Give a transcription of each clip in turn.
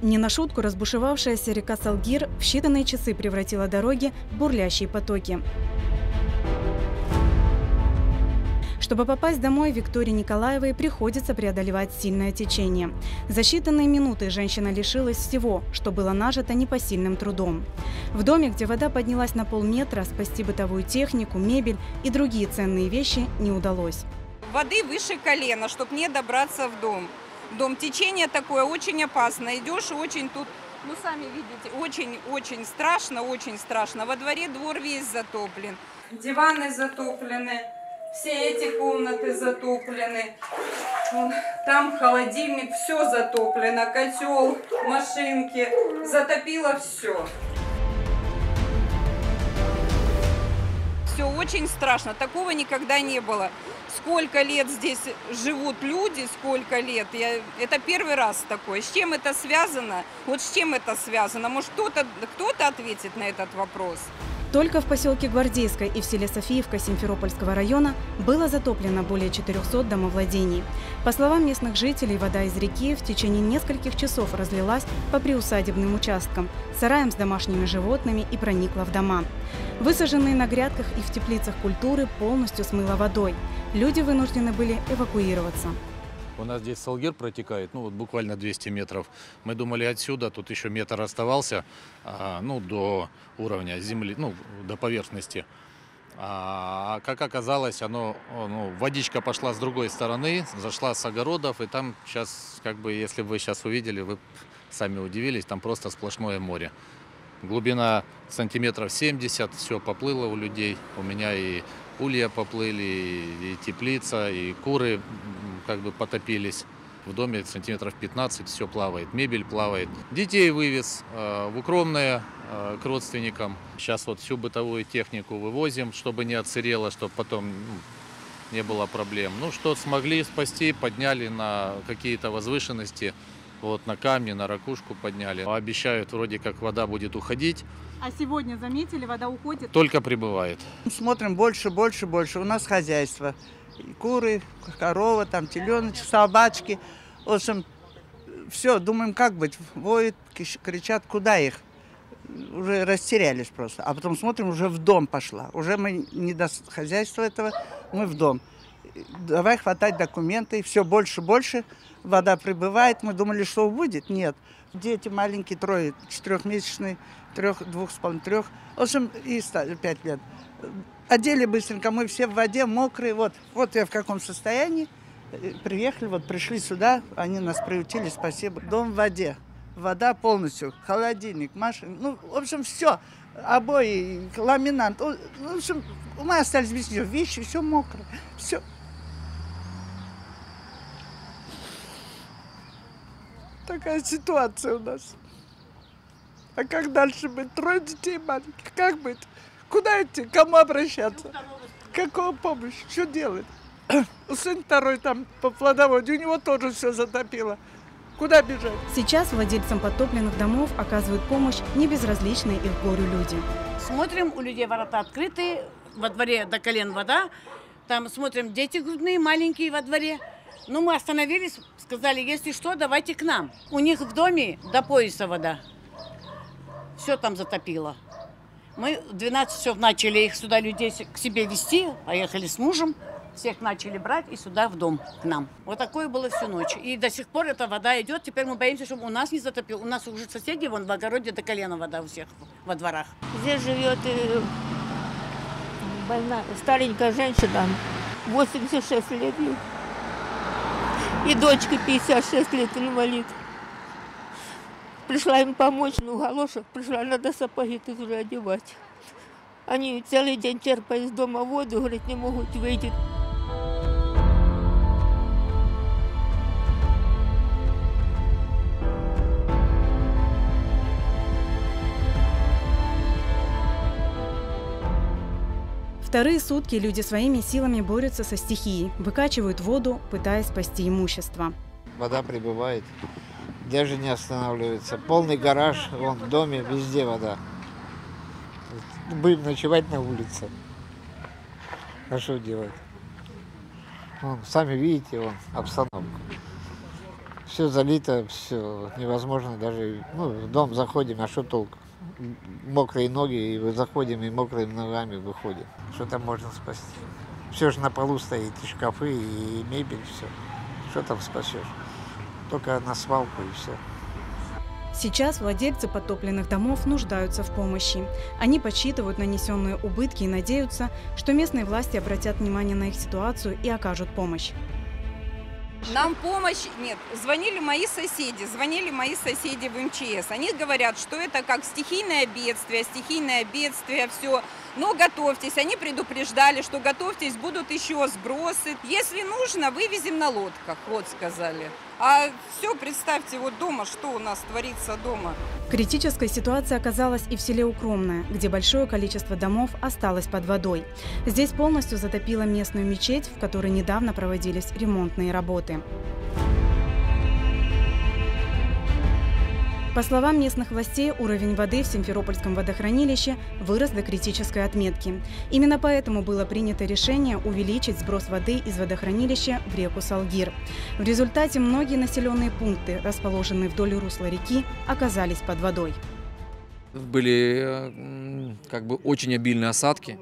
Не на шутку разбушевавшаяся река Салгир в считанные часы превратила дороги в бурлящие потоки. Чтобы попасть домой, Виктории Николаевой приходится преодолевать сильное течение. За считанные минуты женщина лишилась всего, что было нажито непосильным трудом. В доме, где вода поднялась на полметра, спасти бытовую технику, мебель и другие ценные вещи не удалось. Воды выше колена, чтобы не добраться в дом. Дом течение такое очень опасно. Идешь очень тут, сами видите, очень страшно, очень страшно. Во дворе двор весь затоплен. Диваны затоплены, все эти комнаты затоплены. Там холодильник, все затоплено, котел, машинки, затопило все. Все очень страшно, такого никогда не было. Сколько лет здесь живут люди, сколько лет. Это первый раз такое. С чем это связано? Вот с чем это связано? Может, кто-то ответит на этот вопрос? Только в поселке Гвардейское и в селе Софиевка Симферопольского района было затоплено более 400 домовладений. По словам местных жителей, вода из реки в течение нескольких часов разлилась по приусадебным участкам, сараям с домашними животными и проникла в дома. Высаженные на грядках и в теплицах культуры полностью смыло водой. Люди вынуждены были эвакуироваться. У нас здесь Салгир протекает, буквально 200 метров. Мы думали отсюда, тут еще метр оставался, до уровня земли, до поверхности. А как оказалось, водичка пошла с другой стороны, зашла с огородов, и там сейчас, если бы вы сейчас увидели, вы сами удивились, там просто сплошное море. Глубина сантиметров 70, все поплыло у людей. У меня и улья поплыли, и теплица, и куры потопились. В доме сантиметров 15 все плавает, мебель плавает. Детей вывез в укромное к родственникам. Сейчас всю бытовую технику вывозим, чтобы не отсырело, чтобы потом не было проблем. Что смогли спасти, подняли на какие-то возвышенности. На камни, на ракушку подняли. Обещают, вроде как вода будет уходить. А сегодня, заметили, вода уходит? Только прибывает. Смотрим больше. У нас хозяйство. И куры, корова, теленочки, собачки. В общем, все, думаем, как быть. Воют, кричат, куда их. Уже растерялись просто. А потом смотрим, уже в дом пошла. Уже мы не до хозяйства этого, мы в дом. Давай хватать документы. Все больше. Вода прибывает. Мы думали, что будет. Нет. Дети маленькие, 4-месячные, 2,5. В общем, и 5 лет. Одели быстренько. Мы все в воде, мокрые. Вот я в каком состоянии. Приехали, пришли сюда. Они нас приютили, спасибо. Дом в воде. Вода полностью. Холодильник, машина. В общем, все. Обои, ламинат. В общем, мы остались без нее. Вещи, все мокрое. Все. Такая ситуация у нас. А как дальше быть? 3 детей маленьких. Как быть? Куда идти? Кому обращаться? Какую помощь? Что делать? Сын второй там по плодоводию, у него тоже все затопило. Куда бежать? Сейчас владельцам подтопленных домов оказывают помощь небезразличные их горю люди. Смотрим, у людей ворота открыты, во дворе до колен вода. Там смотрим, дети грудные, маленькие во дворе. Мы остановились, сказали, если что, давайте к нам. У них в доме до пояса вода. Все там затопило. Мы в 12 часов начали их сюда, людей, к себе везти, поехали с мужем. Всех начали брать и сюда в дом к нам. Вот такое было всю ночь. И до сих пор эта вода идет. Теперь мы боимся, чтобы у нас не затопило. У нас уже соседи, в огороде до колена вода у всех во дворах. Здесь живет больная, старенькая женщина, 86 лет. И дочка 56 лет инвалид. Пришла им помочь, галошек пришла, надо сапоги тут уже одевать. Они целый день черпают из дома воду, говорят, не могут выйти. Вторые сутки люди своими силами борются со стихией, выкачивают воду, пытаясь спасти имущество. Вода прибывает, даже не останавливается. Полный гараж, в доме, везде вода. Будем ночевать на улице. А что делать? Сами видите, обстановку. Все залито, все невозможно даже, ну, в дом заходим, а что толку? Мокрые ноги, и заходим, и мокрыми ногами выходим. Что там можно спасти? Все же на полу стоит, и шкафы, и мебель, все. Что там спасешь? Только на свалку и все. Сейчас владельцы подтопленных домов нуждаются в помощи. Они подсчитывают нанесенные убытки и надеются, что местные власти обратят внимание на их ситуацию и окажут помощь. Нам помощь нет. Звонили мои соседи в МЧС. Они говорят, что это как стихийное бедствие, все. Но готовьтесь, они предупреждали, что готовьтесь, будут еще сбросы. Если нужно, вывезем на лодках, вот сказали. А все, представьте, вот дома, что у нас творится дома. Критической ситуация оказалась и в селе Укромное, где большое количество домов осталось под водой. Здесь полностью затопило местную мечеть, в которой недавно проводились ремонтные работы. По словам местных властей, уровень воды в Симферопольском водохранилище вырос до критической отметки. Именно поэтому было принято решение увеличить сброс воды из водохранилища в реку Салгир. В результате многие населенные пункты, расположенные вдоль русла реки, оказались под водой. Были очень обильные осадки,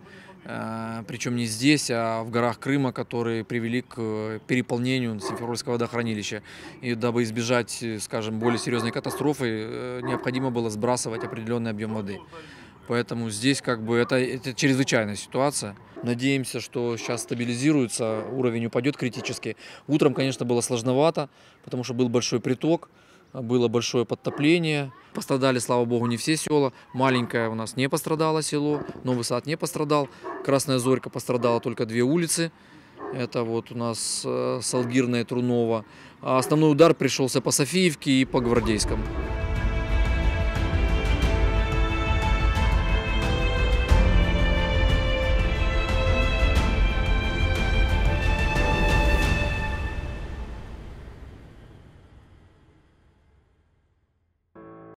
причем не здесь, а в горах Крыма, которые привели к переполнению Симферопольского водохранилища. И дабы избежать, скажем, более серьезной катастрофы, необходимо было сбрасывать определенный объем воды. Поэтому здесь это чрезвычайная ситуация. Надеемся, что сейчас стабилизируется, уровень упадет критически. Утром, конечно, было сложновато, потому что был большой приток. Было большое подтопление. Пострадали, слава богу, не все села. Маленькое у нас не пострадало село, Новый Сад не пострадал. Красная Зорька пострадала только 2 улицы. Это вот у нас Салгирная и Трунова. А основной удар пришелся по Софиевке и по Гвардейскому.